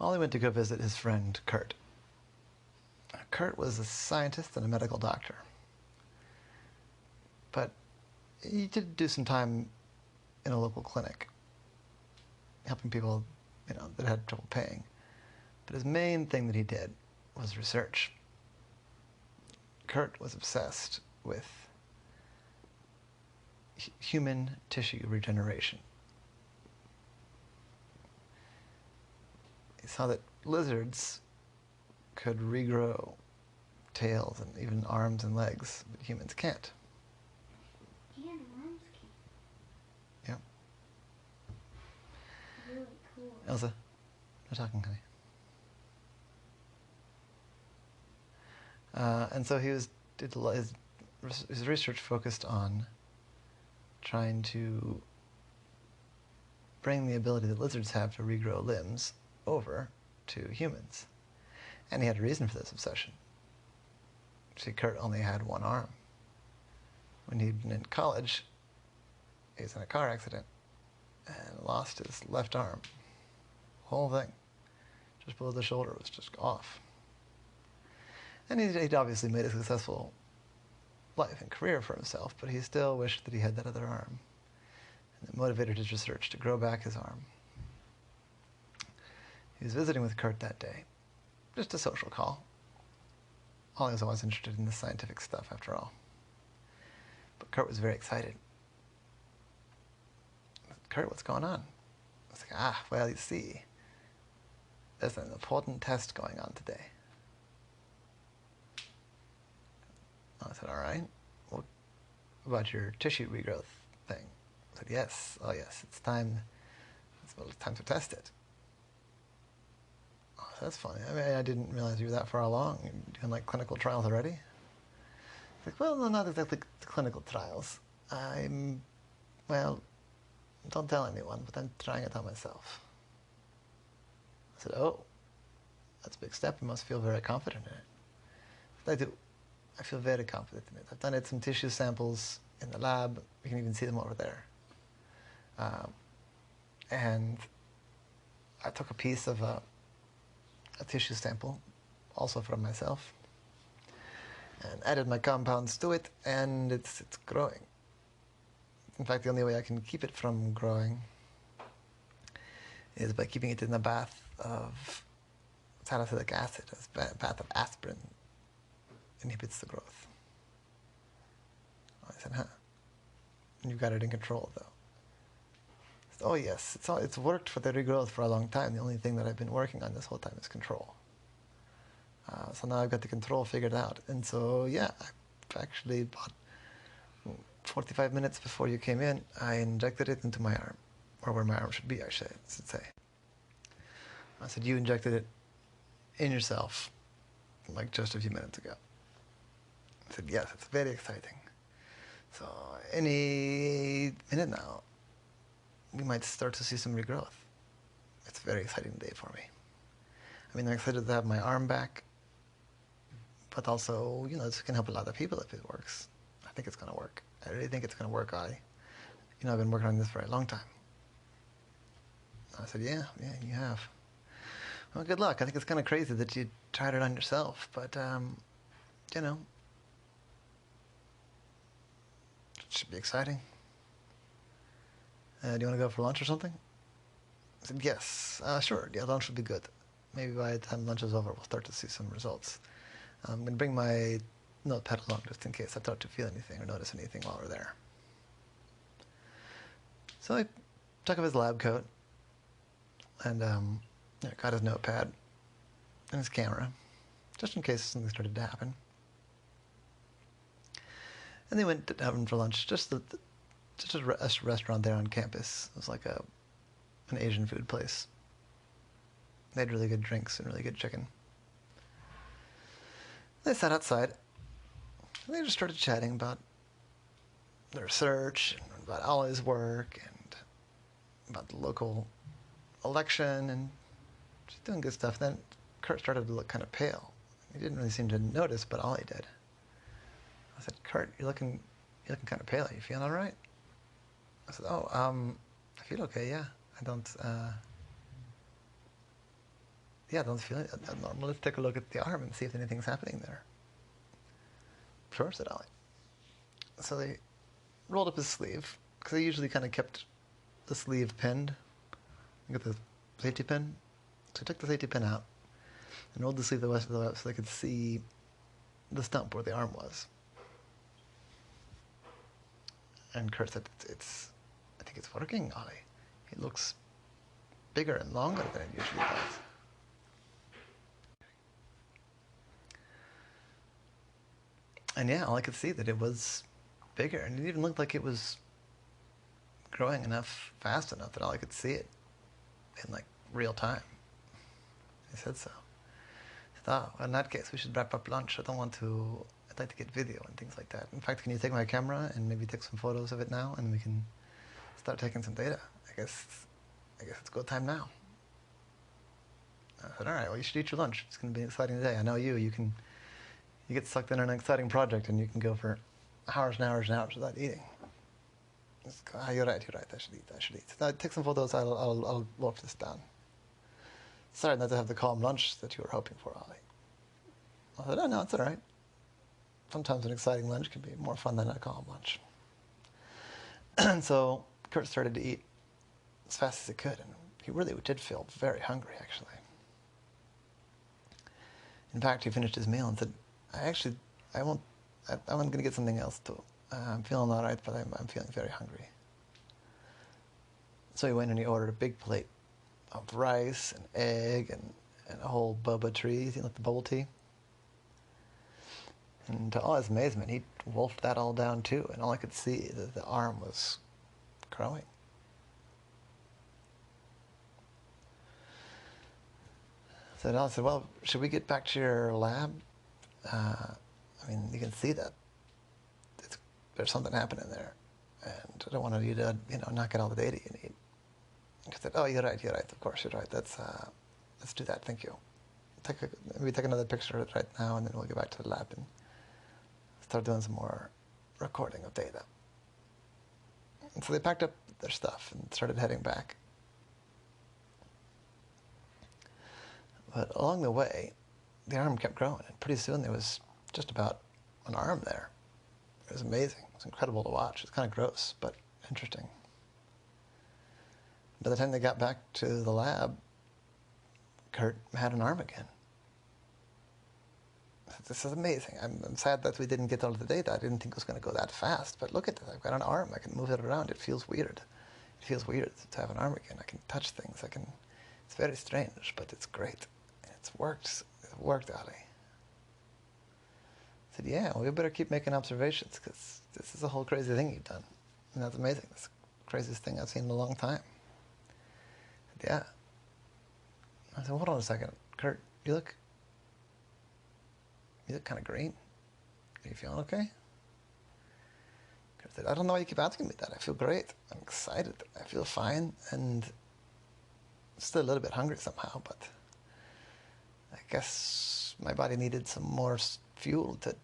Ollie went to go visit his friend Kurt. Kurt was a scientist and a medical doctor. But he did do some time in a local clinic, helping people, that had trouble paying. But his main thing that he did was research. Kurt was obsessed with human tissue regeneration. He saw that lizards could regrow tails and even arms and legs, but humans can't. And arms can't. Yep. Really cool. Elsa, no talking, honey. And so his research focused on trying to bring the ability that lizards have to regrow limbs over to humans. And he had a reason for this obsession. See, Kurt only had one arm. When he'd been in college, he was in a car accident and lost his left arm. Whole thing, just below the shoulder, was just off. And he'd obviously made a successful life and career for himself, but he still wished that he had that other arm. And it motivated his research to grow back his arm. He was visiting with Kurt that day. Just a social call. Ollie was always interested in the scientific stuff, after all. But Kurt was very excited. Kurt, what's going on? I was like, well, you see, there's an important test going on today. I said, all right. What about your tissue regrowth thing? I said, yes. Oh, yes. It's time to test it. Oh, that's funny. I mean, I didn't realize you were that far along. You're doing like clinical trials already? I was like, well, no, not exactly the clinical trials. Well, don't tell anyone, but I'm trying it on myself. I said, oh, that's a big step. You must feel very confident in it. I do. I feel very confident in it. I've done some tissue samples in the lab. You can even see them over there. And I took a piece of a tissue sample, also from myself, and added my compounds to it, and it's growing. In fact, the only way I can keep it from growing is by keeping it in a bath of salicylic acid. A bath of aspirin inhibits the growth. I said, huh? You've got it in control, though. I said, oh, yes. It's worked for the regrowth for a long time. The only thing that I've been working on this whole time is control. So now I've got the control figured out. And so, yeah, I've actually about 45 minutes before you came in, I injected it into my arm, or where my arm should be, I should say. I said, you injected it in yourself, like just a few minutes ago. I said, yes, it's very exciting. So any minute now, we might start to see some regrowth. It's a very exciting day for me. I mean, I'm excited to have my arm back, but also, this can help a lot of people if it works. I think it's going to work. I really think it's going to work, Ollie. I've been working on this for a long time. I said, yeah, you have. Well, good luck. I think it's kind of crazy that you tried it on yourself, but, it should be exciting. Do you want to go for lunch or something? I said, yes. Sure. Yeah, lunch would be good. Maybe by the time lunch is over, we'll start to see some results. I'm going to bring my notepad along just in case I start to feel anything or notice anything while we're there. So I took off his lab coat and got his notepad and his camera, just in case something started to happen. And they went out for lunch, just a restaurant there on campus. It was like an Asian food place. They had really good drinks and really good chicken. They sat outside, and they just started chatting about their research, and about Ollie's work, and about the local election, and just doing good stuff. Then Kurt started to look kind of pale. He didn't really seem to notice, but Ollie did. I said, Kurt, you're looking kind of pale. Are you feeling all right? I said, I feel okay, yeah. I don't, yeah, don't feel it abnormal. Let's take a look at the arm and see if anything's happening there. Sure, said Ollie. So they rolled up his sleeve, because they usually kind of kept the sleeve pinned. You got the safety pin. So he took the safety pin out and rolled the sleeve the rest of the way up so they could see the stump where the arm was. And Kurt said, I think it's working, Ollie. It looks bigger and longer than it usually does. And yeah, all I could see that it was bigger, and it even looked like it was growing fast enough that all I could see it in like real time. He said so. I thought, oh, in that case, we should wrap up lunch. I'd like to get video and things like that. In fact, can you take my camera and maybe take some photos of it now, and we can start taking some data? I guess it's go time now. I said, all right, well, you should eat your lunch. It's going to be an exciting day. I know you get sucked in an exciting project and you can go for hours and hours and hours without eating. You're right, I should eat. Now, take some photos, I'll wolf this down. Sorry not to have the calm lunch that you were hoping for, Ollie. I said, oh, no, it's all right. Sometimes an exciting lunch can be more fun than a calm lunch. And so Kurt started to eat as fast as he could, and he really did feel very hungry, actually. In fact, he finished his meal and said, I'm going to get something else too. I'm feeling all right, but I'm feeling very hungry. So he went and he ordered a big plate of rice and egg and a whole boba tree, like the bubble tea. And to all his amazement, he wolfed that all down too, and all I could see that the arm was growing. So I said, well, should we get back to your lab? I mean, you can see that there's something happening there, and I don't want you to, not get all the data you need. He said, oh, you're right, of course, you're right. Let's do that, thank you. Maybe take another picture of it right now, and then we'll get back to the lab and start doing some more recording of data. And so they packed up their stuff and started heading back. But along the way, the arm kept growing, and pretty soon there was just about an arm there. It was amazing. It was incredible to watch. It was kind of gross, but interesting. By the time they got back to the lab, Kurt had an arm again. This is amazing. I'm sad that we didn't get all of the data. I didn't think it was going to go that fast, but look at this. I've got an arm. I can move it around. It feels weird. It feels weird to have an arm again. I can touch things. It's very strange, but it's great. It's worked. It worked, Ollie. I said, yeah, well, we better keep making observations, because this is a whole crazy thing you've done. And that's amazing. That's the craziest thing I've seen in a long time. I said, yeah. I said, hold on a second. Kurt, you look kind of green. Are you feeling okay? Kurt said, I don't know why you keep asking me that. I feel great. I'm excited. I feel fine, and still a little bit hungry somehow, but I guess my body needed some more fuel to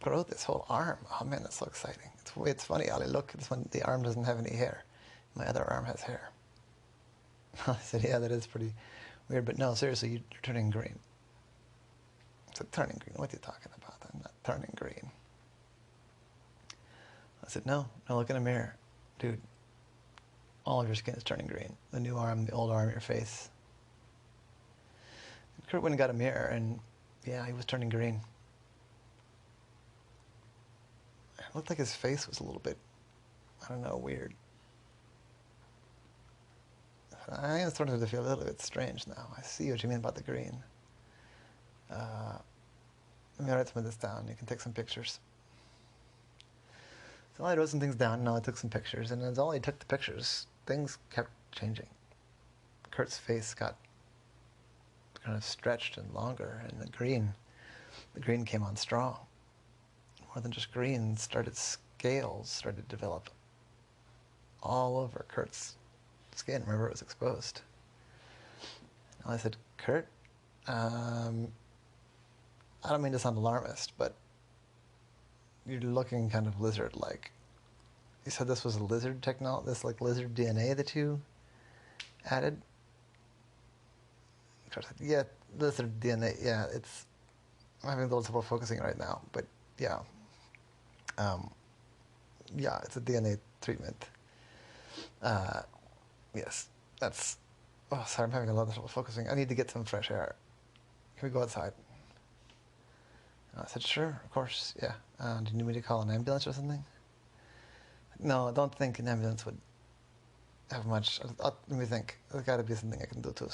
grow this whole arm. Oh man, that's so exciting. It's funny, Ollie, look, this one, the arm doesn't have any hair. My other arm has hair. I said, yeah, that is pretty weird, but no, seriously, you're turning green. I said, turning green? What are you talking about? I'm not turning green. I said, no, look in a mirror. Dude, all of your skin is turning green. The new arm, the old arm, your face. And Kurt went and got a mirror, and yeah, he was turning green. It looked like his face was a little bit, I don't know, weird. I am starting to feel a little bit strange now. I see what you mean about the green. Let me write some of this down. You can take some pictures. So I wrote some things down, and I took some pictures. And as Ollie took the pictures, things kept changing. Kurt's face got kind of stretched and longer, and the green came on strong. More than just green, scales started to develop all over Kurt's skin, wherever it was exposed. And I said, Kurt, I don't mean to sound alarmist, but you're looking kind of lizard-like. You said this was a lizard technology, this like lizard DNA that you added? Kurt said, yeah, lizard DNA, yeah, it's, I'm having a little trouble focusing right now, but yeah. Um, yeah, it's a DNA treatment. Uh, yes, that's, oh, sorry, I'm having a lot of trouble focusing. I need to get some fresh air. Can we go outside? And I said, sure, of course, yeah. Do you need me to call an ambulance or something? No, I don't think an ambulance would have much. Let me think. There's got to be something I can do to.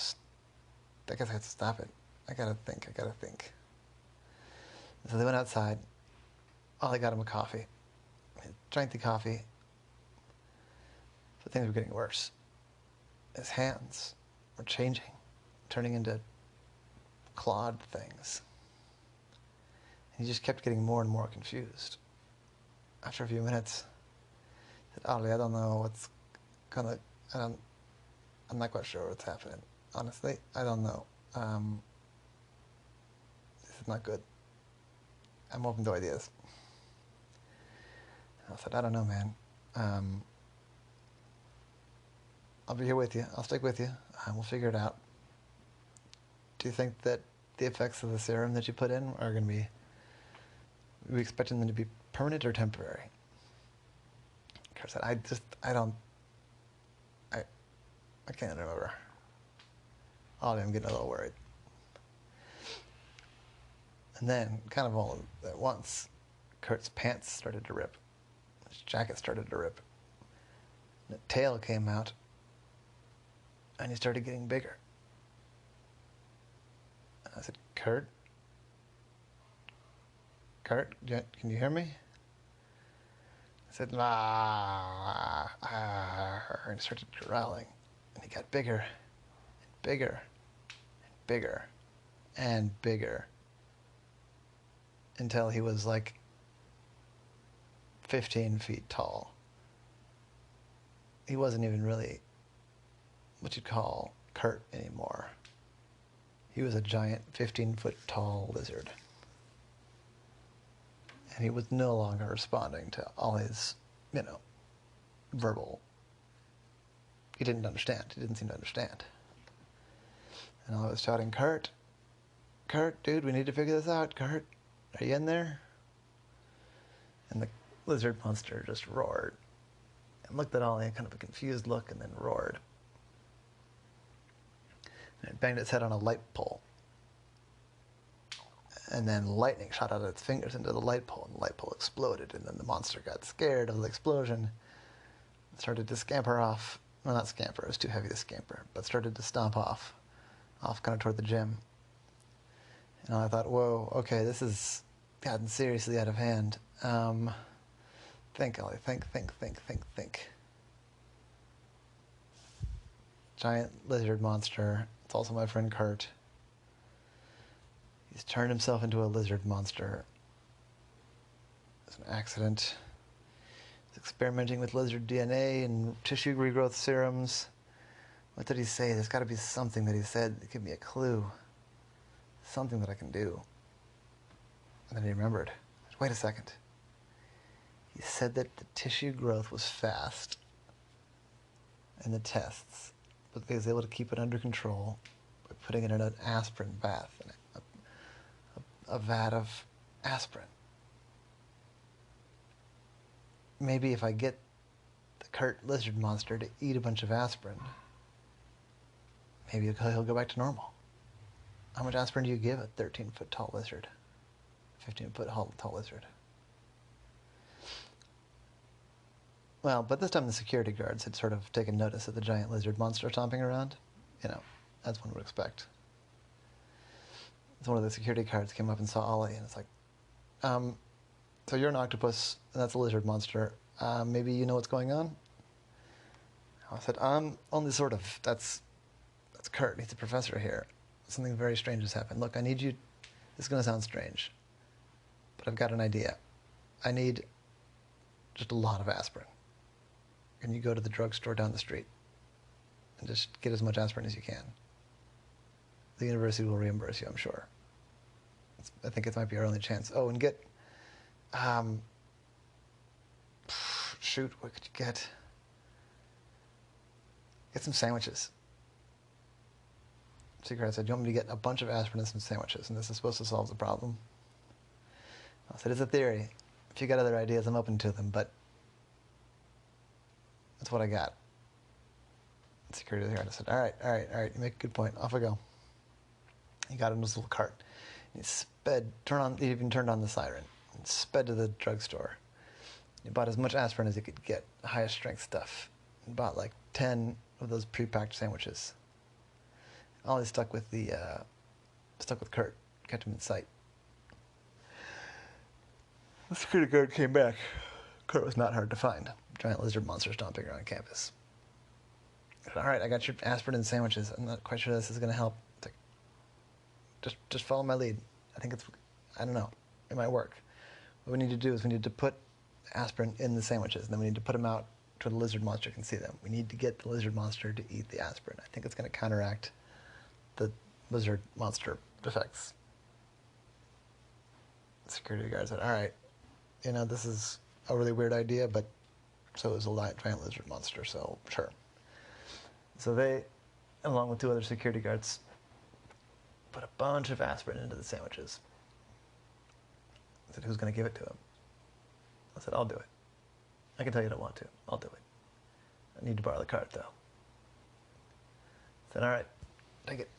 I guess I have to stop it. I gotta think. I gotta think. So they went outside. Ollie got him a coffee. He drank the coffee. But things were getting worse. His hands were changing, turning into clawed things. And he just kept getting more and more confused. After a few minutes, he said, Ollie, I don't know what's gonna. I'm not quite sure what's happening. Honestly, I don't know. This is not good. I'm open to ideas. And I said, I don't know, man. I'll be here with you. I'll stick with you. We'll figure it out. Do you think that the effects of the serum that you put in are going to be, are we expecting them to be permanent or temporary? Kurt said, I can't remember. Ollie, I'm getting a little worried. And then, kind of all at once, Kurt's pants started to rip. His jacket started to rip. And the tail came out, and he started getting bigger. And I said, Kurt, can you hear me? I said, and he started growling. And he got bigger, and bigger, and bigger, and bigger, until he was like 15 feet tall. He wasn't even really what you'd call Kurt anymore. He was a giant 15-foot tall lizard. And he was no longer responding to all his, verbal. He didn't understand. He didn't seem to understand. And I was shouting, Kurt, dude, we need to figure this out. Kurt, are you in there? And the lizard monster just roared and looked at Ollie, kind of a confused look, and then roared. And it banged its head on a light pole. And then lightning shot out of its fingers into the light pole, and the light pole exploded. And then the monster got scared of the explosion and started to scamper off. Well, not scamper, it was too heavy to scamper, but started to stomp off kind of toward the gym. And I thought, whoa, okay, this has gotten seriously out of hand. Think, Ollie, think. Giant lizard monster. It's also my friend Kurt. He's turned himself into a lizard monster. It's an accident. He's experimenting with lizard DNA and tissue regrowth serums. What did he say? There's got to be something that he said that give me a clue. Something that I can do. And then he remembered. Wait a second. He said that the tissue growth was fast in the tests, but he was able to keep it under control by putting it in an aspirin bath, a vat of aspirin. Maybe if I get the Kurt lizard monster to eat a bunch of aspirin, maybe he'll go back to normal. How much aspirin do you give a 13-foot tall lizard? 15-foot tall lizard? Well, but this time the security guards had sort of taken notice of the giant lizard monster stomping around, as one would expect. So one of the security guards came up and saw Ollie, and it's like, so you're an octopus, and that's a lizard monster. Maybe you know what's going on? I said, only sort of. That's Kurt. He's a professor here. Something very strange has happened. Look, I need you. This is going to sound strange, but I've got an idea. I need just a lot of aspirin. Can you go to the drugstore down the street and just get as much aspirin as you can? The university will reimburse you, I'm sure. I think it might be our only chance. Oh, and get, shoot, what could you get? Get some sandwiches. Secret, I said, "You want me to get a bunch of aspirin and some sandwiches, and this is supposed to solve the problem?" I said, "It's a theory. If you got other ideas, I'm open to them, but that's what I got." Security was here, and I said, "All right, you make a good point. Off I go." He got in his little cart. He sped, he even turned on the siren, and sped to the drugstore. He bought as much aspirin as he could get, highest strength stuff. He bought like 10 of those pre-packed sandwiches. Ollie stuck with Kurt, kept him in sight. The security guard came back. Kurt was not hard to find. Giant lizard monster stomping around campus. I said, "All right, I got your aspirin and sandwiches. I'm not quite sure this is going to help. It's like, just follow my lead. I don't know. It might work. What we need to do is we need to put aspirin in the sandwiches, and then we need to put them out so the lizard monster can see them. We need to get the lizard monster to eat the aspirin. I think it's going to counteract the lizard monster effects." The security guard said, "All right, this is a really weird idea, but so is a giant lizard monster, so sure." So they, along with 2 other security guards, put a bunch of aspirin into the sandwiches. I said, "Who's going to give it to him?" I said, "I'll do it. I can tell you don't want to. I'll do it. I need to borrow the cart, though." I said, "All right, take it.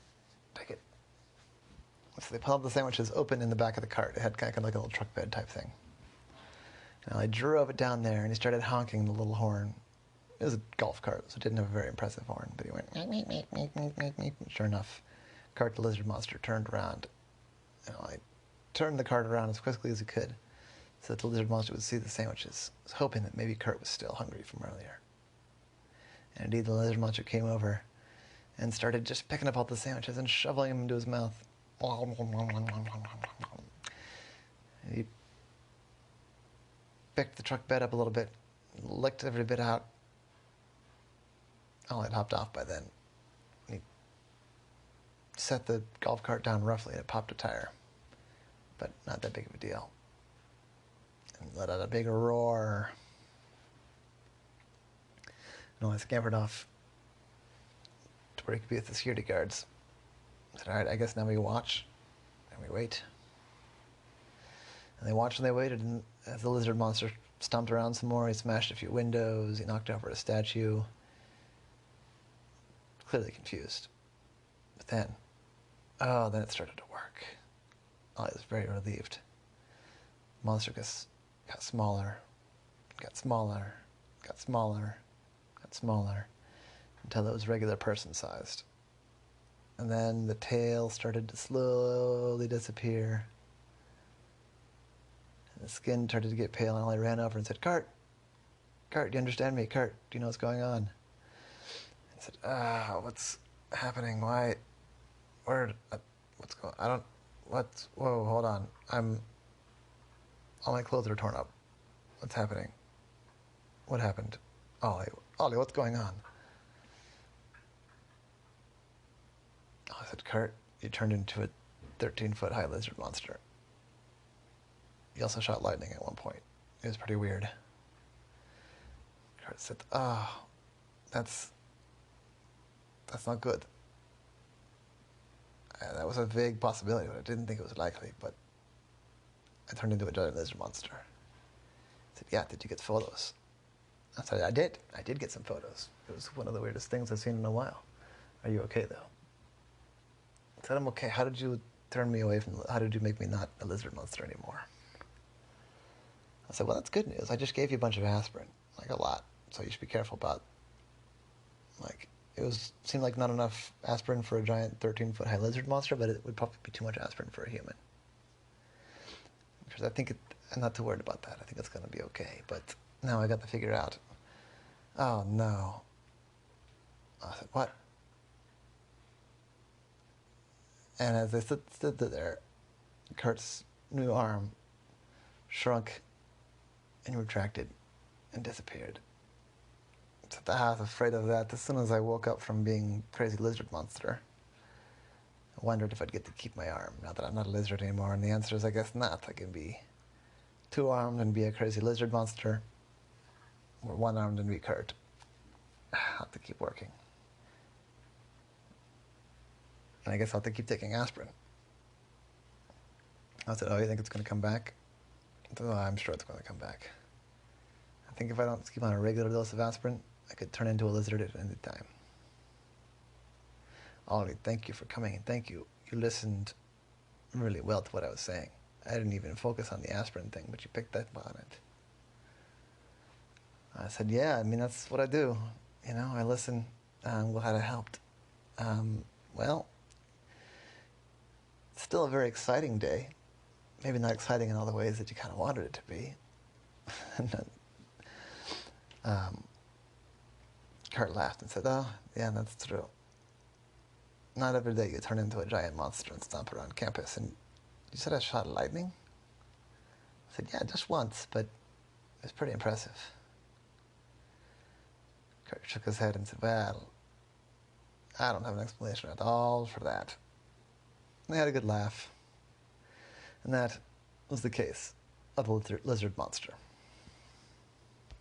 So they piled the sandwiches open in the back of the cart. It had kind of like a little truck bed type thing. And I drove it down there, and he started honking the little horn. It was a golf cart, so it didn't have a very impressive horn, but he went, meep, meep, meep, meep, meep, meep, meep. Sure enough, Cart the lizard monster turned around. I turned the cart around as quickly as he could so that the lizard monster would see the sandwiches. I was hoping that maybe Kurt was still hungry from earlier. And indeed, the lizard monster came over and started just picking up all the sandwiches and shoveling them into his mouth. And he picked the truck bed up a little bit, licked every bit out. Ollie had hopped off by then. He set the golf cart down roughly and it popped a tire, but not that big of a deal. And let out a big roar. And Ollie scampered off to where he could be with the security guards. I said, "All right, I guess now we watch and we wait." And they watched and they waited, and as the lizard monster stomped around some more, he smashed a few windows, he knocked over a statue. Clearly confused. But then it started to work. I was very relieved. The monster got smaller, got smaller, got smaller, got smaller, until it was regular person-sized. And then the tail started to slowly disappear. And the skin started to get pale, and Ollie ran over and said, Cart, do you understand me? Cart, do you know what's going on?" I said, "What's happening? Why? What's going on? Whoa, hold on. All my clothes are torn up. What's happening? What happened? Ollie, what's going on?" I said, "Kurt, you turned into a 13-foot high lizard monster. You also shot lightning at one point. It was pretty weird." Kurt said, that's not good. That was a vague possibility, but I didn't think it was likely, but I turned into a giant lizard monster." I said, "Yeah, did you get photos?" I said, I did get some photos. It was one of the weirdest things I've seen in a while. Are you okay, though?" I said, "I'm okay. How did you turn me away how did you make me not a lizard monster anymore?" I said, "Well, that's good news. I just gave you a bunch of aspirin, like a lot, so you should be careful about, seemed like not enough aspirin for a giant 13-foot high lizard monster, but it would probably be too much aspirin for a human. Because I'm not too worried about that. I think it's going to be okay, but now I got to figure out, oh no." I said, "What?" And as I stood there, Kurt's new arm shrunk and retracted and disappeared. So I was afraid of that. As soon as I woke up from being crazy lizard monster, I wondered if I'd get to keep my arm, now that I'm not a lizard anymore. And the answer is, I guess not. I can be 2-armed and be a crazy lizard monster, or 1-armed and be Kurt. I'll have to keep working. And I guess I'll have to keep taking aspirin. I said, oh, you think it's going to come back? I said, oh, I'm sure it's going to come back. I think if I don't keep on a regular dose of aspirin, I could turn into a lizard at any time. Ollie, thank you for coming, and thank you. You listened really well to what I was saying. I didn't even focus on the aspirin thing, but you picked up on it. I said, yeah, I mean, that's what I do. You know, I listen. I'm glad I helped. Well, it's still a very exciting day. Maybe not exciting in all the ways that you kind of wanted it to be. And Kurt laughed and said, oh, yeah, that's true. Not every day you turn into a giant monster and stomp around campus. And you said I shot lightning? I said, yeah, just once, but it was pretty impressive. Kurt shook his head and said, well, I don't have an explanation at all for that. And they had a good laugh. And that was the case of the lizard monster.